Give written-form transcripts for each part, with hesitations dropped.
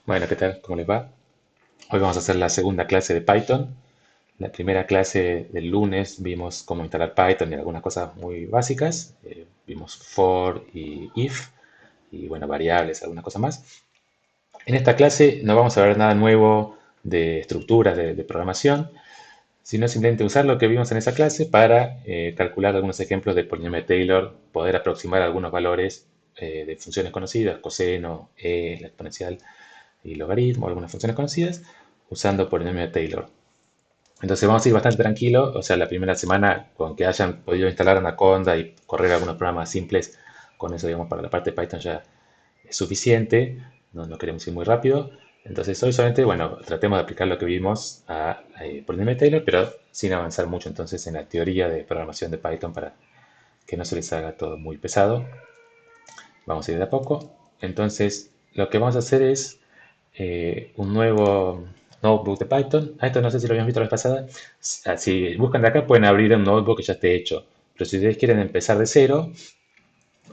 Bueno, ¿qué tal? ¿Cómo les va? Hoy vamos a hacer la segunda clase de Python. La primera clase del lunes vimos cómo instalar Python y algunas cosas muy básicas. Vimos for y if y bueno, variables, algunas cosas más. En esta clase no vamos a ver nada nuevo de estructuras de programación, sino simplemente usar lo que vimos en esa clase para calcular algunos ejemplos de polinomio de Taylor, poder aproximar algunos valores de funciones conocidas, coseno, la exponencial y logaritmo, algunas funciones conocidas, usando polinomio de Taylor. Entonces vamos a ir bastante tranquilos, o sea, la primera semana con que hayan podido instalar Anaconda y correr algunos programas simples, con eso, digamos, para la parte de Python ya es suficiente, no queremos ir muy rápido. Entonces hoy solamente, bueno, tratemos de aplicar lo que vimos a polinomio de Taylor, pero sin avanzar mucho entonces en la teoría de programación de Python para que no se les haga todo muy pesado. Vamos a ir de a poco. Entonces, lo que vamos a hacer es un nuevo notebook de Python. Esto no sé si lo habíamos visto la vez pasada. Si buscan de acá pueden abrir un notebook que ya esté hecho. Pero si ustedes quieren empezar de cero,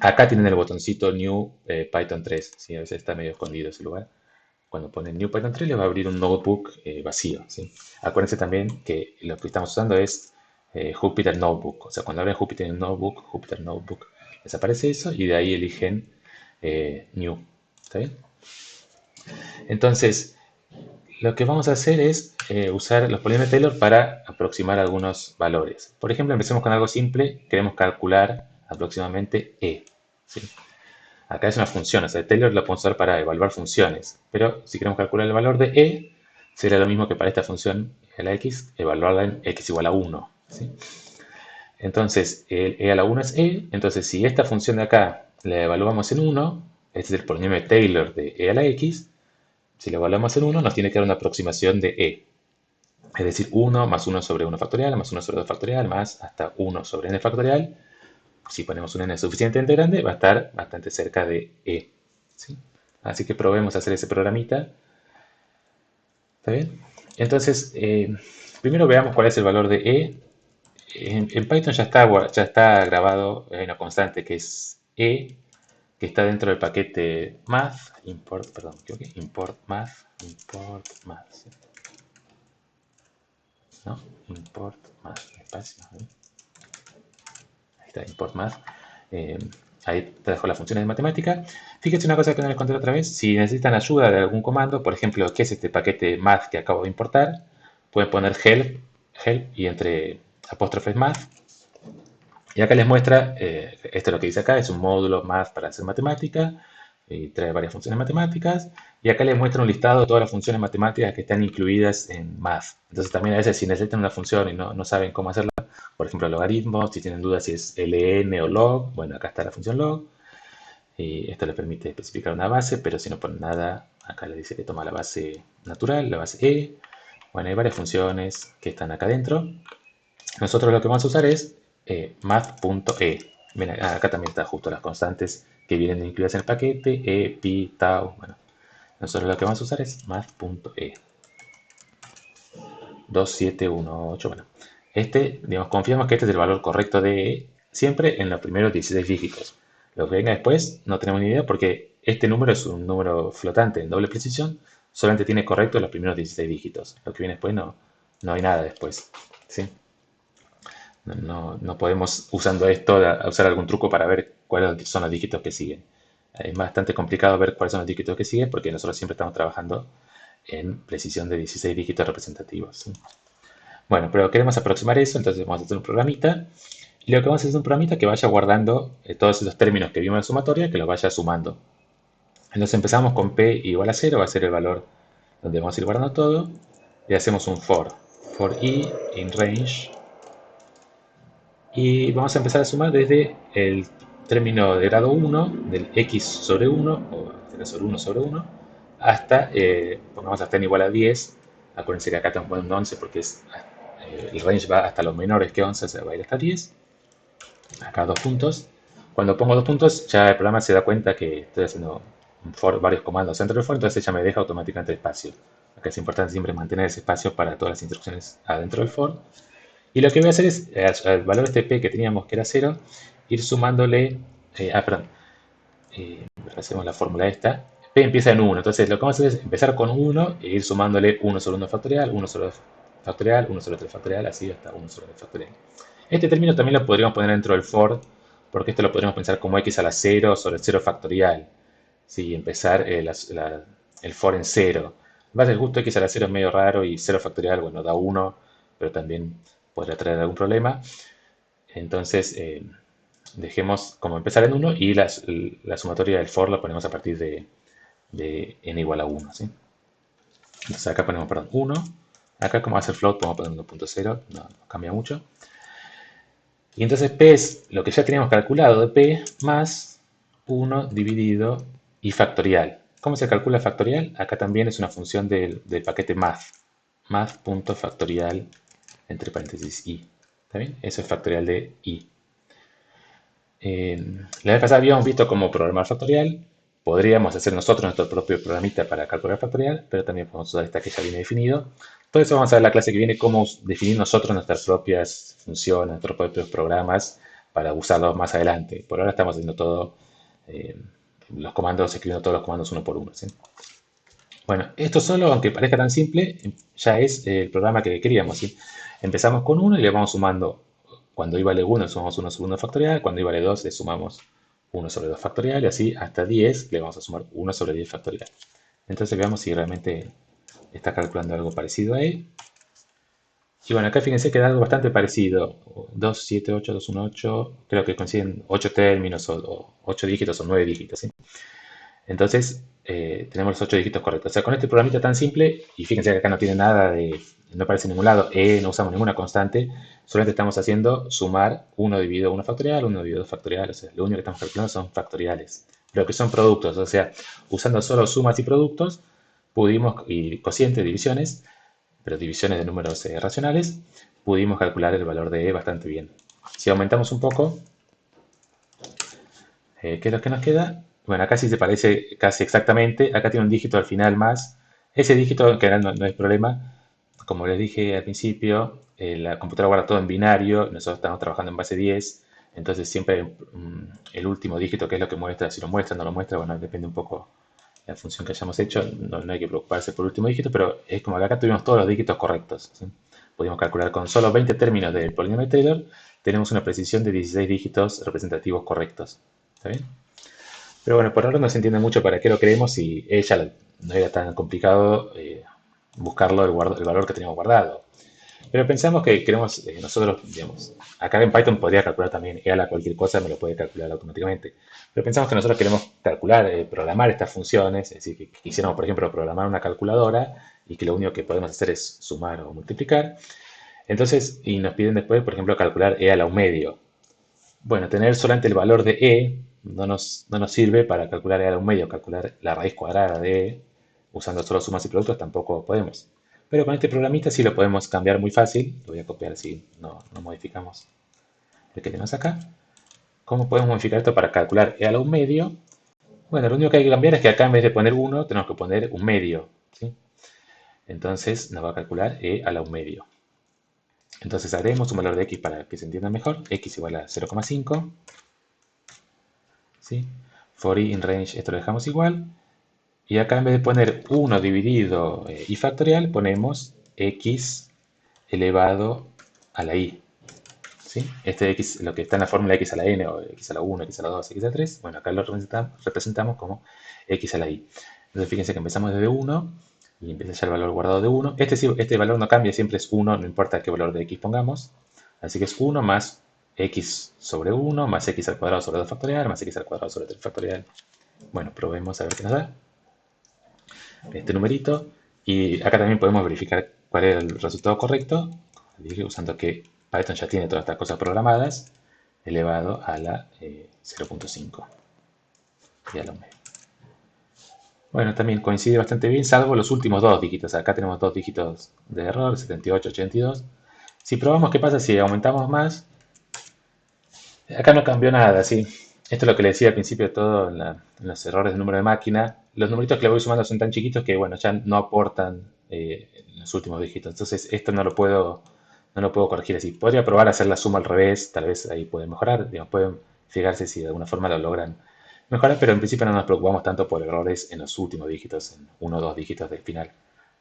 acá tienen el botoncito New Python 3. ¿Sí? A veces está medio escondido ese lugar. Cuando ponen New Python 3 les va a abrir un notebook vacío. ¿Sí? Acuérdense también que lo que estamos usando es Jupyter Notebook. O sea, cuando abren Jupyter Notebook, les aparece eso y de ahí eligen New. ¿Está bien? Entonces, lo que vamos a hacer es usar los polinomios de Taylor para aproximar algunos valores. Por ejemplo, empecemos con algo simple. Queremos calcular aproximadamente E. ¿Sí? Acá es una función, o sea, Taylor lo podemos usar para evaluar funciones. Pero si queremos calcular el valor de E, sería lo mismo que para esta función a la x, evaluarla en x igual a 1. ¿Sí? Entonces, el E a la 1 es E. Entonces, si esta función de acá la evaluamos en 1, este es el polinomio de Taylor de E a la x. Si lo evaluamos en 1, nos tiene que dar una aproximación de E. Es decir, 1 más 1 sobre 1 factorial, más 1 sobre 2 factorial, más hasta 1 sobre n factorial. Si ponemos un n suficientemente grande, va a estar bastante cerca de E. ¿Sí? Así que probemos hacer ese programita. ¿Está bien? Entonces, primero veamos cuál es el valor de E. En Python ya está grabado, hay una constante que es E, que está dentro del paquete math, import math, ¿sí? ¿No? Import math, espacio, ¿eh? Ahí está, import math. Eh, Ahí te dejo las funciones de matemática. Fíjense una cosa que no les conté otra vez. Si necesitan ayuda de algún comando, por ejemplo, ¿qué es este paquete math que acabo de importar? Pueden poner help y entre apóstrofes math. Y acá les muestra, esto es lo que dice acá, es un módulo math para hacer matemática. Y trae varias funciones matemáticas. Y acá les muestra un listado de todas las funciones matemáticas que están incluidas en math. Entonces también a veces si necesitan una función y no saben cómo hacerla, por ejemplo, logaritmos, si tienen dudas si es ln o log, bueno, acá está la función log. Y esto le permite especificar una base, pero si no ponen nada, acá le dice que toma la base natural, la base e. Bueno, hay varias funciones que están acá dentro. Nosotros lo que vamos a usar es math.e. Acá también están justo las constantes que vienen incluidas en el paquete, e, pi, tau. Bueno, nosotros lo que vamos a usar es math.e. 2718. Bueno, digamos, confiamos que este es el valor correcto de E siempre en los primeros 16 dígitos. Lo que venga después no tenemos ni idea porque este número es un número flotante en doble precisión, solamente tiene correcto los primeros 16 dígitos. Lo que viene después no hay nada después. ¿Sí? No podemos, usando esto, usar algún truco para ver cuáles son los dígitos que siguen. Es bastante complicado ver cuáles son los dígitos que siguen porque nosotros siempre estamos trabajando en precisión de 16 dígitos representativos. ¿Sí? Bueno, pero queremos aproximar eso, entonces vamos a hacer un programita. Y lo que vamos a hacer es un programita que vaya guardando todos esos términos que vimos en la sumatoria, que los vaya sumando. Entonces empezamos con p igual a 0, va a ser el valor donde vamos a ir guardando todo. Y hacemos un for i in range. Y vamos a empezar a sumar desde el término de grado 1, del x sobre 1, o en este caso el 1 sobre 1, hasta, pongamos hasta n igual a 10. Acuérdense que acá estamos poniendo 11 porque el range va hasta los menores que 11, o sea, va a ir hasta 10. Acá 2 puntos. Cuando pongo 2 puntos, ya el programa se da cuenta que estoy haciendo varios comandos dentro del for, entonces ya me deja automáticamente el espacio. Acá es importante siempre mantener ese espacio para todas las instrucciones adentro del for. Y lo que voy a hacer es, al valor este p que teníamos que era 0, ir sumándole, perdón, hacemos la fórmula esta. P empieza en 1. Entonces lo que vamos a hacer es empezar con 1 e ir sumándole 1 sobre 1 factorial, 1 sobre 2 factorial, 1 sobre 3 factorial, así hasta 1 sobre 2 factorial. Este término también lo podríamos poner dentro del for, porque esto lo podríamos pensar como x a la 0 sobre 0 factorial. Sí, empezar el for en 0. Va a ser justo x a la 0 es medio raro y 0 factorial, bueno, da 1, pero también podría traer algún problema. Entonces, dejemos como empezar en 1 y la sumatoria del for la ponemos a partir de n igual a 1, ¿sí? Entonces acá ponemos, perdón, 1. Acá como va a ser float, podemos poner 1.0, no cambia mucho. Y entonces P es lo que ya teníamos calculado de P más 1 dividido y factorial. ¿Cómo se calcula factorial? Acá también es una función del paquete math. Math.factorial entre paréntesis i. ¿Está bien? Eso es factorial de i. La vez pasada habíamos visto cómo programar factorial. Podríamos hacer nosotros nuestro propio programita para calcular factorial, pero también podemos usar esta que ya viene definido. Por eso vamos a ver la clase que viene cómo definir nosotros nuestras propias funciones, nuestros propios programas para usarlos más adelante. Por ahora estamos haciendo todo, los comandos, escribiendo todos los comandos uno por uno, ¿sí? Bueno, esto solo, aunque parezca tan simple, ya es el programa que queríamos, ¿sí? Empezamos con 1 y le vamos sumando. Cuando i vale 1 le sumamos 1 sobre 1 factorial, cuando i vale 2 le sumamos 1 sobre 2 factorial y así hasta 10 le vamos a sumar 1 sobre 10 factorial. Entonces veamos si realmente está calculando algo parecido a él. Y bueno, acá fíjense que da algo bastante parecido. 2, 7, 8, 2, 1, 8. Creo que consiguen 8 términos o 8 dígitos o 9 dígitos, ¿sí? Entonces, tenemos los 8 dígitos correctos. O sea, con este programita tan simple, y fíjense que acá no tiene nada de, no aparece en ningún lado, no usamos ninguna constante, solamente estamos haciendo sumar 1 dividido 1 factorial, 1 dividido 2 factorial, o sea, lo único que estamos calculando son factoriales, pero que son productos, o sea, usando solo sumas y productos, pudimos, y cocientes, divisiones, pero divisiones de números racionales, pudimos calcular el valor de E bastante bien. Si aumentamos un poco, ¿qué es lo que nos queda? Bueno, acá sí se parece casi exactamente. Acá tiene un dígito al final más. Ese dígito, que ahora no es problema. Como les dije al principio, la computadora guarda todo en binario. Nosotros estamos trabajando en base 10. Entonces siempre el último dígito, que es lo que muestra, si lo muestra o no lo muestra, bueno, depende un poco de la función que hayamos hecho. No hay que preocuparse por el último dígito, pero es como que acá tuvimos todos los dígitos correctos, ¿sí? Pudimos calcular con solo 20 términos del polinomio de Taylor. Tenemos una precisión de 16 dígitos representativos correctos. ¿Está bien? Pero bueno, por ahora no se entiende mucho para qué lo queremos y ella no era tan complicado buscarlo, el valor que teníamos guardado. Pero pensamos que queremos, nosotros, digamos, acá en Python podría calcular también EAL a cualquier cosa, me lo puede calcular automáticamente. Pero pensamos que nosotros queremos calcular, programar estas funciones, es decir, que quisiéramos, por ejemplo, programar una calculadora y que lo único que podemos hacer es sumar o multiplicar. Entonces, y nos piden después, por ejemplo, calcular EAL a un medio. Bueno, tener solamente el valor de E no nos sirve para calcular E a un medio, calcular la raíz cuadrada de E, usando solo sumas y productos tampoco podemos. Pero con este programita sí lo podemos cambiar muy fácil. Lo voy a copiar así, no modificamos el que tenemos acá. ¿Cómo podemos modificar esto para calcular E a la un medio? Bueno, lo único que hay que cambiar es que acá en vez de poner 1, tenemos que poner un medio, ¿sí? Entonces nos va a calcular E a la un medio. Entonces haremos un valor de x para que se entienda mejor. X igual a 0,5. ¿Sí? For i in range, esto lo dejamos igual. Y acá en vez de poner 1 dividido i factorial, ponemos x elevado a la i. ¿Sí? Este x, lo que está en la fórmula x a la n, o x a la 1, x a la 2, x a la 3, bueno, acá lo representamos como x a la i. Entonces fíjense que empezamos desde 1 y empieza ya el valor guardado de 1. Este valor no cambia, siempre es 1, no importa qué valor de x pongamos. Así que es 1 más x sobre 1 más x al cuadrado sobre 2 factorial más x al cuadrado sobre 3 factorial. Bueno, probemos a ver qué nos da este numerito. Y acá también podemos verificar cuál era el resultado correcto, usando que Python ya tiene todas estas cosas programadas, elevado a la 0.5 y a la medio. Bueno, también coincide bastante bien, salvo los últimos dos dígitos. Acá tenemos dos dígitos de error, 78, 82. Si probamos qué pasa si aumentamos más, acá no cambió nada, ¿sí? Esto es lo que le decía al principio de todo en los errores de número de máquina. Los numeritos que le voy sumando son tan chiquitos que, bueno, ya no aportan los últimos dígitos. Entonces, esto no lo puedo corregir así. Podría probar a hacer la suma al revés, tal vez ahí puede mejorar. Digamos, pueden fijarse si de alguna forma lo logran mejorar, pero en principio no nos preocupamos tanto por errores en los últimos dígitos, en uno o dos dígitos del final.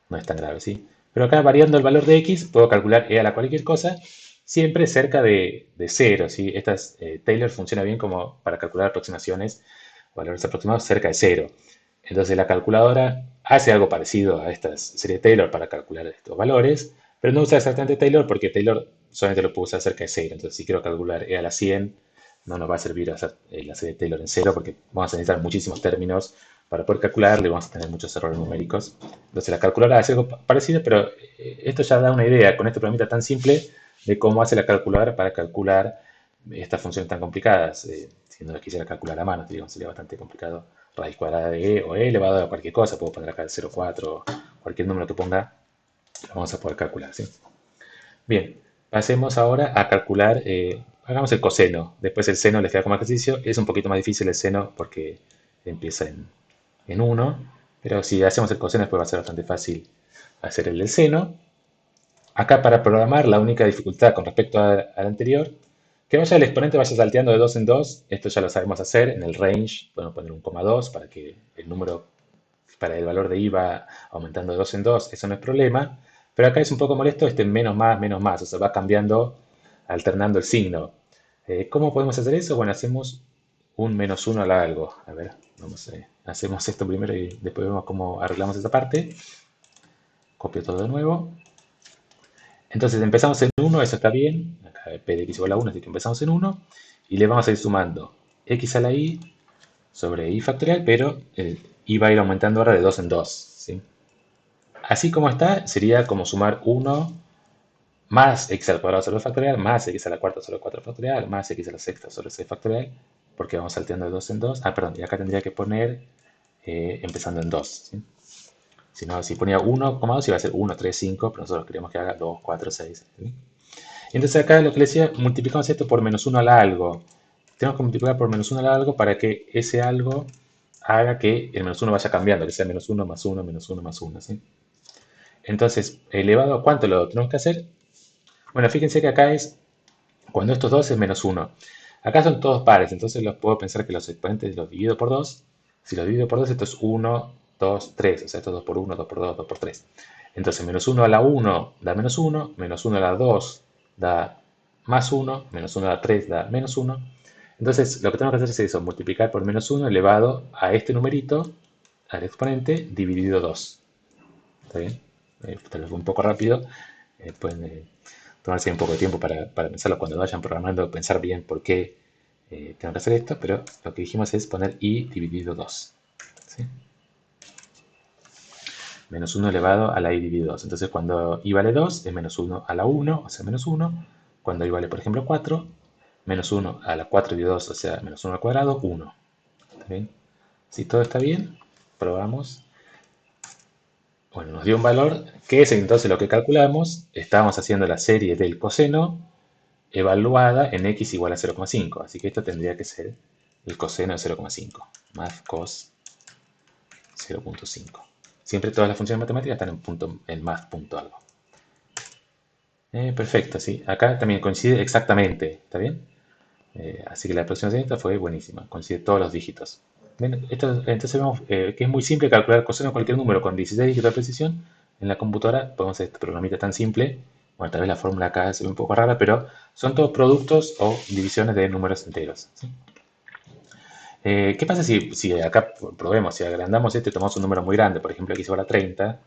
No es tan grave, ¿sí? Pero acá variando el valor de x, puedo calcular e a la cualquier cosa, siempre cerca de 0, ¿sí? Taylor funciona bien como para calcular aproximaciones, valores aproximados cerca de 0. Entonces la calculadora hace algo parecido a esta serie Taylor para calcular estos valores, pero no usa exactamente Taylor porque Taylor solamente lo puede usar cerca de 0. Entonces si quiero calcular e a la 100, no nos va a servir hacer la serie Taylor en 0 porque vamos a necesitar muchísimos términos para poder calcularlo y vamos a tener muchos errores numéricos. Entonces la calculadora hace algo parecido, pero esto ya da una idea con este programita tan simple de cómo hace la calculadora para calcular estas funciones tan complicadas. Si no las quisiera calcular a mano, digamos, sería bastante complicado. Raíz cuadrada de e o e elevado a cualquier cosa, puedo poner acá el 0,4, cualquier número que ponga, lo vamos a poder calcular, ¿sí? Bien, pasemos ahora a calcular, hagamos el coseno, después el seno les queda como ejercicio, es un poquito más difícil el seno porque empieza en 1, pero si hacemos el coseno después va a ser bastante fácil hacer el del seno. Acá para programar la única dificultad con respecto al anterior, que vaya el exponente vaya salteando de 2 en 2, esto ya lo sabemos hacer en el range, podemos poner un coma 2 para que el número, para el valor de i va aumentando de 2 en 2, eso no es problema, pero acá es un poco molesto este menos más, o sea, va cambiando, alternando el signo. ¿Cómo podemos hacer eso? Bueno, hacemos un menos 1 a algo. A ver, hacemos esto primero y después vemos cómo arreglamos esa parte. Copio todo de nuevo. Entonces empezamos en 1, eso está bien. Acá p de x igual a 1, así que empezamos en 1. Y le vamos a ir sumando x a la i sobre i factorial, pero i va a ir aumentando ahora de 2 en 2. ¿Sí? Así como está, sería como sumar 1 más x al cuadrado sobre el factorial, más x a la cuarta sobre el 4 factorial, más x a la sexta sobre el 6 factorial, porque vamos salteando de 2 en 2. Ah, perdón, y acá tendría que poner empezando en 2. ¿Sí? Si no, si ponía 1,2 iba a ser 1, 3, 5, pero nosotros queremos que haga 2, 4, 6. ¿Sí? Entonces acá lo que le decía, multiplicamos esto por menos 1 a la algo. Tenemos que multiplicar por menos 1 a la algo para que ese algo haga que el menos 1 vaya cambiando, que sea menos 1 más 1, menos 1 más 1. ¿Sí? Entonces, elevado a cuánto lo tenemos que hacer. Bueno, fíjense que acá es cuando estos dos es menos 1. Acá son todos pares, entonces los puedo pensar que los exponentes los divido por 2. Si los divido por 2, esto es 1, 2, 3. O sea, esto es 2 por 1, 2 por 2, 2 por 3. Entonces, menos 1 a la 1 da menos 1, menos 1 a la 2 da más 1, menos 1 a la 3 da menos 1. Entonces, lo que tenemos que hacer es eso, multiplicar por menos 1 elevado a este numerito, al exponente, dividido 2. ¿Está bien? Tal vez un poco rápido. Pueden tomarse un poco de tiempo para pensarlo cuando vayan programando, pensar bien por qué tengo que hacer esto, pero lo que dijimos es poner i dividido 2. ¿Sí? Menos 1 elevado a la i dividido 2. Entonces cuando i vale 2 es menos 1 a la 1, o sea, menos 1. Cuando i vale, por ejemplo, 4, menos 1 a la 4 dividido 2, o sea, menos 1 al cuadrado, 1. ¿Está bien? Si todo está bien, probamos. Bueno, nos dio un valor que es entonces lo que calculamos. Estábamos haciendo la serie del coseno evaluada en x igual a 0,5. Así que esto tendría que ser el coseno de 0,5. Más cos 0,5. Siempre todas las funciones matemáticas están en más punto algo. Perfecto, sí. Acá también coincide exactamente. ¿Está bien? Así que la aproximación esta fue buenísima. Coincide todos los dígitos. Bien, entonces vemos que es muy simple calcular coseno de cualquier número con 16 dígitos de precisión. En la computadora podemos hacer este programita tan simple. Bueno, tal vez la fórmula acá se ve un poco rara, pero son todos productos o divisiones de números enteros. ¿Sí? ¿Qué pasa si acá probemos, si agrandamos este y tomamos un número muy grande, por ejemplo, x igual a 30,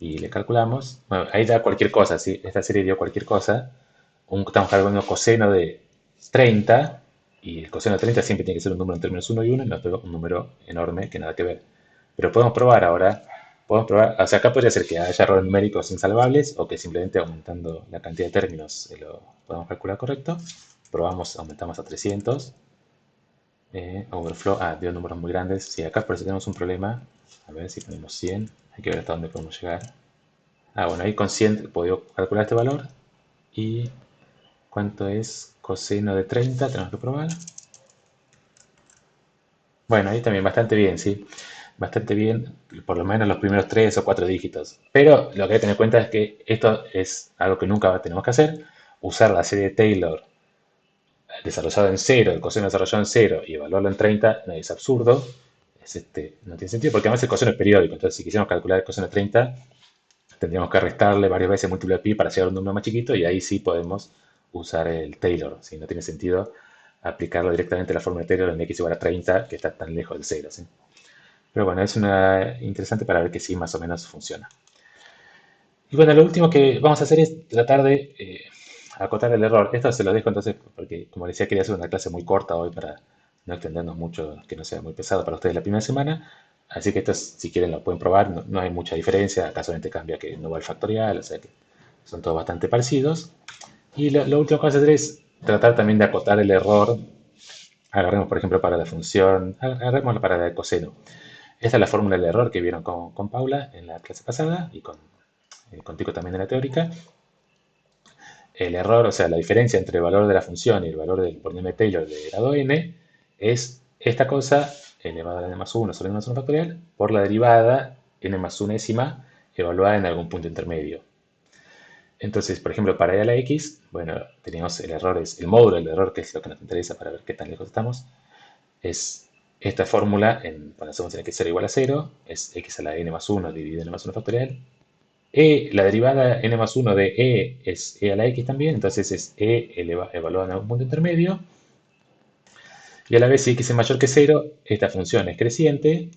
y le calculamos? Bueno, ahí da cualquier cosa, ¿sí? Esta serie dio cualquier cosa. Estamos calculando coseno de 30, y el coseno de 30 siempre tiene que ser un número entre menos 1 y 1, y nos da un número enorme que nada que ver. Pero podemos probar ahora, o sea, acá podría ser que haya errores numéricos insalvables, o que simplemente aumentando la cantidad de términos lo podamos calcular correcto. Probamos, aumentamos a 300. Overflow, dio números muy grandes. Sí, acá por eso tenemos un problema. A ver si ponemos 100. Hay que ver hasta dónde podemos llegar. Bueno, ahí con 100 he podido calcular este valor. ¿Y cuánto es coseno de 30? Tenemos que probar. Bueno, ahí también bastante bien, sí. Bastante bien, por lo menos los primeros 3 o 4 dígitos. Pero lo que hay que tener en cuenta es que esto es algo que nunca tenemos que hacer. Usar la serie de Taylor desarrollado en cero, el coseno desarrollado en cero y evaluarlo en 30 no, es absurdo. No tiene sentido porque además el coseno es periódico. Entonces, si quisiéramos calcular el coseno de 30, tendríamos que restarle varias veces múltiplo de pi para llegar a un número más chiquito y ahí sí podemos usar el Taylor. ¿Sí? No tiene sentido aplicarlo directamente a la fórmula de Taylor en x igual a 30, que está tan lejos del cero. ¿Sí? Pero bueno, es una interesante para ver que sí más o menos funciona. Y bueno, lo último que vamos a hacer es tratar de acotar el error. Esto se lo dejo entonces porque, como decía, quería hacer una clase muy corta hoy para no extendernos mucho, que no sea muy pesado para ustedes la primera semana. Así que esto, si quieren, lo pueden probar. No, no hay mucha diferencia. Acá solamente cambia que no va al factorial, o sea que son todos bastante parecidos. Y lo último que vamos a hacer es tratar también de acotar el error. Agarremos, por ejemplo, para la función, agarremos para el coseno. Esta es la fórmula del error que vieron con Paula en la clase pasada y contigo también en la teórica. El error, o sea, la diferencia entre el valor de la función y el valor del polinomio de Taylor de grado n es esta cosa elevado a la n más 1 sobre n más 1 factorial por la derivada n más unésima evaluada en algún punto intermedio. Entonces, por ejemplo, para e a la x, bueno, tenemos el error, es el módulo del error, que es lo que nos interesa para ver qué tan lejos estamos, es esta fórmula, cuando hacemos en x0 igual a 0, es x a la n más 1 dividido en n más 1 factorial. La derivada n más 1 de e es e a la x también, entonces es e evaluado en algún punto intermedio. Y a la vez si x es mayor que 0, esta función es creciente,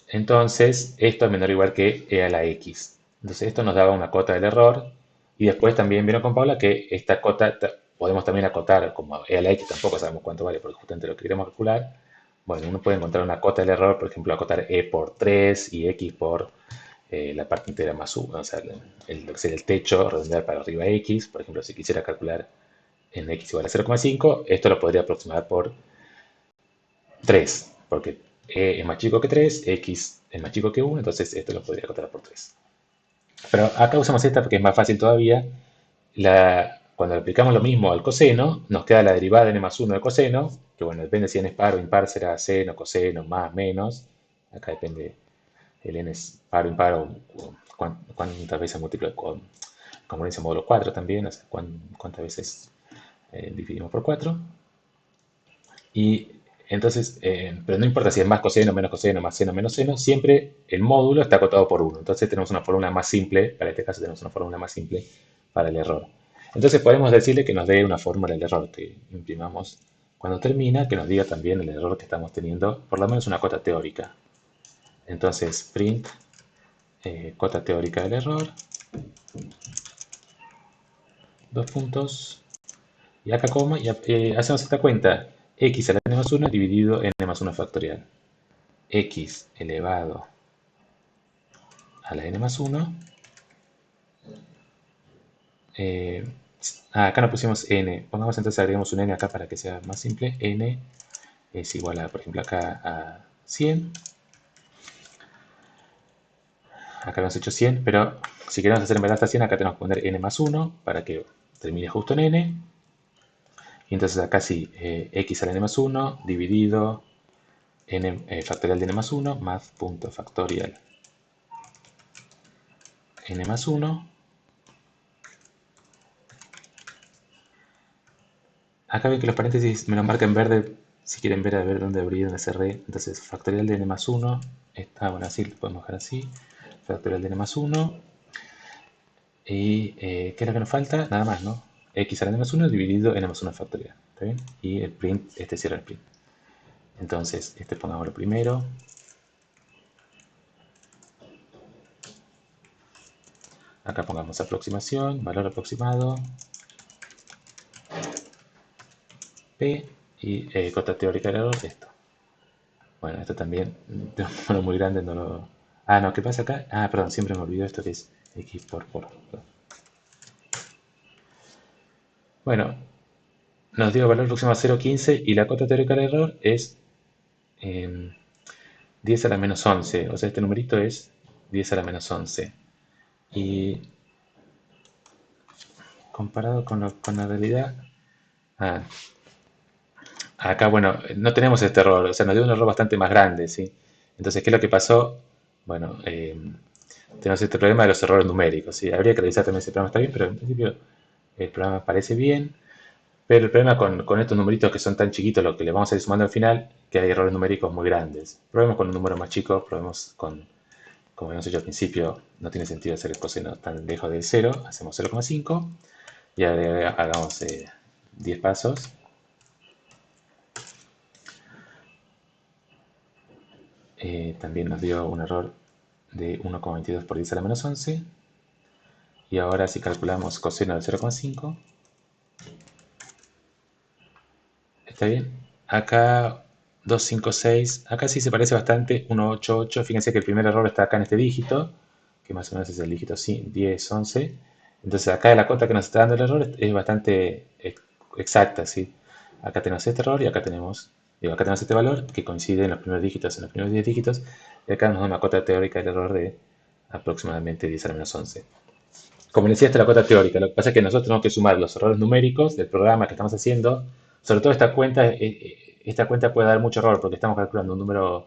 entonces esto es menor o igual que e a la x. Entonces esto nos daba una cota del error. Y después también vieron con Paula que esta cota podemos también acotar, como e a la x tampoco sabemos cuánto vale, porque justamente lo que queremos calcular. Bueno, uno puede encontrar una cota del error, por ejemplo, acotar e por 3 y x por la parte entera más 1, o sea, lo que sería el techo, redondear para arriba x. Por ejemplo, si quisiera calcular en x igual a 0,5, esto lo podría aproximar por 3, porque e es más chico que 3, x es más chico que 1, entonces esto lo podría acotar por 3. Pero acá usamos esta porque es más fácil todavía. Cuando le aplicamos lo mismo al coseno, nos queda la derivada de n más 1 de coseno, que bueno, depende si n es par o impar, será seno, coseno, más, menos. Acá depende el n es par o impar o cuántas veces múltiplo con conveniencia módulo 4 también, o sea, cuántas veces dividimos por 4. Y entonces, pero no importa si es más coseno, menos coseno, más seno, menos seno, siempre el módulo está acotado por 1. Entonces tenemos una fórmula más simple, para este caso tenemos una fórmula más simple para el error. Entonces podemos decirle que nos dé una fórmula del error que imprimamos cuando termina, que nos diga también el error que estamos teniendo, por lo menos una cota teórica. Entonces, print cota teórica del error, dos puntos, y acá coma, y hacemos esta cuenta, x a la n más 1 dividido en n más 1 factorial. X elevado a la n más 1. Acá no pusimos n. Pongamos entonces, agregamos un n acá para que sea más simple. N es igual a, por ejemplo, acá a 100. Acá hemos hecho 100, pero si queremos hacer en verdad hasta 100, acá tenemos que poner n más 1 para que termine justo en n. Y entonces acá sí, x a la n más 1 dividido n factorial de n más 1 más punto factorial n más 1. Acá ven que los paréntesis me los marca en verde si quieren ver a ver dónde abrí, dónde cerré. Entonces, factorial de n más 1 está, bueno, así lo podemos dejar así. Factorial de n más 1. Y, ¿qué es lo que nos falta? Nada más, ¿no? X a la n más 1 dividido n más 1 factorial. ¿Está bien? Y el print, este cierra el print. Entonces, este pongámoslo primero. Acá pongamos aproximación, valor aproximado. P y cota teórica del error, esto. Bueno, esto también, de un número muy grande no lo... Ah, no, ¿qué pasa acá? Ah, perdón, siempre me olvido esto que es x por. Bueno, nos dio el valor aproximado a 0,15 y la cota teórica del error es 10 a la menos 11. O sea, este numerito es 10 a la menos 11. Y comparado con la realidad... Ah, acá, bueno, no tenemos este error, o sea, nos dio un error bastante más grande, ¿sí? Entonces, ¿qué es lo que pasó? Bueno, tenemos este problema de los errores numéricos, ¿sí? Habría que revisar también si el programa está bien, pero en principio el programa parece bien. Pero el problema con estos numeritos que son tan chiquitos, lo que le vamos a ir sumando al final, que hay errores numéricos muy grandes. Probemos con un número más chico, probemos con, como habíamos hecho al principio, no tiene sentido hacer el coseno tan lejos del cero, hacemos 0,5 y ahora hagamos 10 pasos. También nos dio un error de 1,22 por 10 a la menos 11. Y ahora si calculamos coseno de 0,5, ¿está bien? Acá 256, acá sí se parece bastante, 188. Fíjense que el primer error está acá en este dígito, que más o menos es el dígito 10, 11. Entonces acá la cota que nos está dando el error es bastante exacta, ¿sí? Acá tenemos este error y acá tenemos, digo, acá tenemos este valor que coincide en los primeros dígitos, en los primeros 10 dígitos, y acá nos da una cota teórica del error de aproximadamente 10 a la menos 11. Como les decía, esta es la cuota teórica. Lo que pasa es que nosotros tenemos que sumar los errores numéricos del programa que estamos haciendo. Sobre todo esta cuenta puede dar mucho error porque estamos calculando un número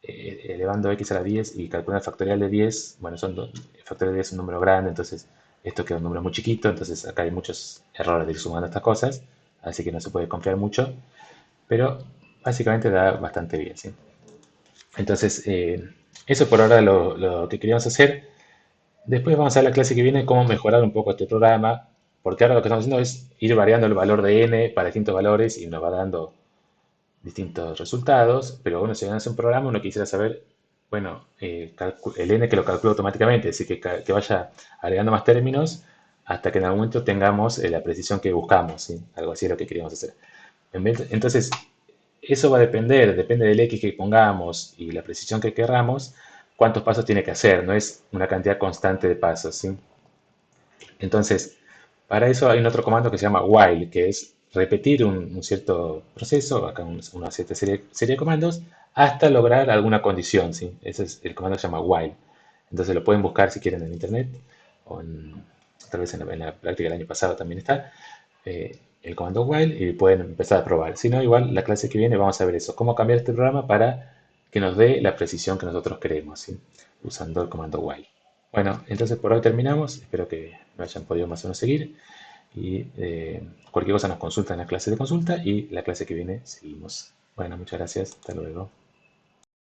elevando x a la 10 y calculando el factorial de 10. Bueno, el factorial de 10 es un número grande, entonces esto queda un número muy chiquito. Entonces acá hay muchos errores de ir sumando estas cosas, así que no se puede confiar mucho. Pero básicamente da bastante bien, ¿sí? Entonces, eso por ahora lo que queríamos hacer. Después vamos a ver la clase que viene cómo mejorar un poco este programa, porque ahora lo que estamos haciendo es ir variando el valor de n para distintos valores y nos va dando distintos resultados, pero bueno, si uno hace un programa, uno quisiera saber, bueno, el n que lo calcula automáticamente, es decir, que vaya agregando más términos hasta que en algún momento tengamos la precisión que buscamos, ¿sí? Algo así es lo que queríamos hacer. Entonces, eso va a depende del X que pongamos y la precisión que querramos, cuántos pasos tiene que hacer, no es una cantidad constante de pasos, ¿sí? Entonces, para eso hay un otro comando que se llama while, que es repetir un cierto proceso, acá una cierta serie de comandos, hasta lograr alguna condición, ¿sí? Ese es el comando que se llama while. Entonces lo pueden buscar si quieren en internet, o tal vez en la práctica del año pasado también está, el comando while y pueden empezar a probar. Si no, igual la clase que viene vamos a ver eso, cómo cambiar este programa para que nos dé la precisión que nosotros queremos, ¿sí? Usando el comando while. Bueno, entonces por hoy terminamos. Espero que me hayan podido más o menos seguir. Y cualquier cosa nos consulta en la clase de consulta y la clase que viene seguimos. Bueno, muchas gracias. Hasta luego.